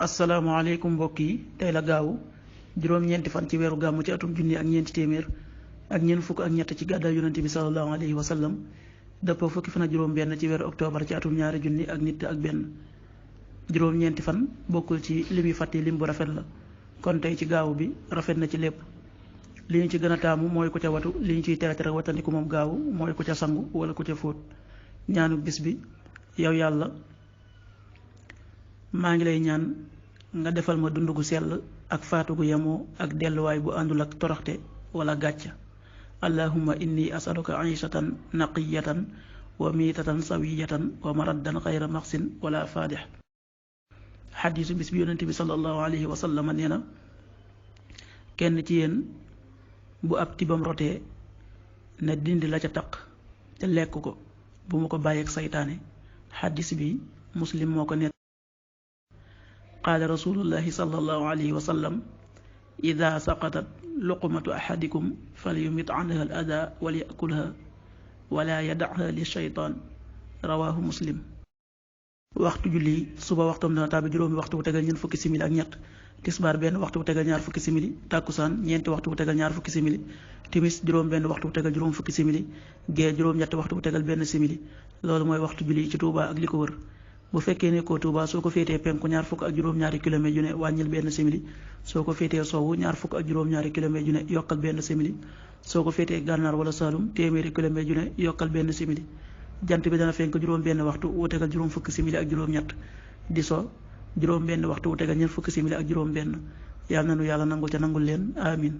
asalaamaaleykum mbokk yi tey la gaawu juróom-ñeenti fan ci weeru gàmmu ci atum junni ak ñeenti téeméer ak ñeent fukk ak ñett ci gàddaay yonente bi sallallahu alayhi wa sallam dëppoo fukki fan ak juróom-benn ci weeru octobre ci atum ñaari junni ak nit ak benn. juróom-ñeenti fan bokkul ci lim yi fàtte lim bu rafet la kon tey ci gaawu bi rafet na ci lépp. li ñu ci gën a taamu mooy ku ca watu li ñu ciy tere watandiku moom gaawu mooy ku ca sangu wala ku ca fóot. ñaanu bis bi yow yàlla maa ngi lay ñaan nga defal ma dund gu sell ak faatu gu yemoo ak delluwaay bu àndul ak toroxte wala gàcca. allahumma inni asaluka aishatan naqiyatan wa miitatan sawiyatan wa maraddan xayra maxsin wala faadix. xadiisu bis bi yonente bi sallallahu alayhi wa sallam nee na kenn ci yéen bu ab tibam rotee na dindi la ca taq te lekk ko bu mu ko bàyyeeg saytaane. xadiis bi muslim moo ko net. qaala rasulullahi sallallahu alayhi wa sallam ida saqatat luqmatu ahadikum falyumit anha al ada walyakulha wala yadacha li shaytaan rawahu muslim. waxtu julli suba waxtam dana tàbbi juróomi waxtu bu tegal ñeent fukki simili ak ñett, tisbaar benn waxtu bu tegal ñaar fukki simili, tàkkusaan ñeenti waxtu bu tegal ñaar fukki simili, timis juróom benn waxtu bu tegal juróom fukki simili, gee juróom-ñetti waxtu bu tegal benn simili. loolu mooy waxtu julli ci Touba ak li ko wër. bu fekkee ne ko Touba soo ko féetee penku ñaar fukk ak juróom-ñaari kilomètres yu ne wàññil benn simili, soo ko féetee sowwu ñaar fukk ak juróom-ñaari kilomètres yu ne yokkal benn simili, soo ko féetee gànnaar wala Saalum téeméeri kilomètres yu ne yokkal benn simili. jant bi dana fenk juróom benn waxtu wu tegal juróom fukki simili ak juróom-ñett, di so juróom benn waxtu wu tegal ñeent fukki simili ak juróom benn. yàlla na nu yàlla nangul ca nangul leen amin.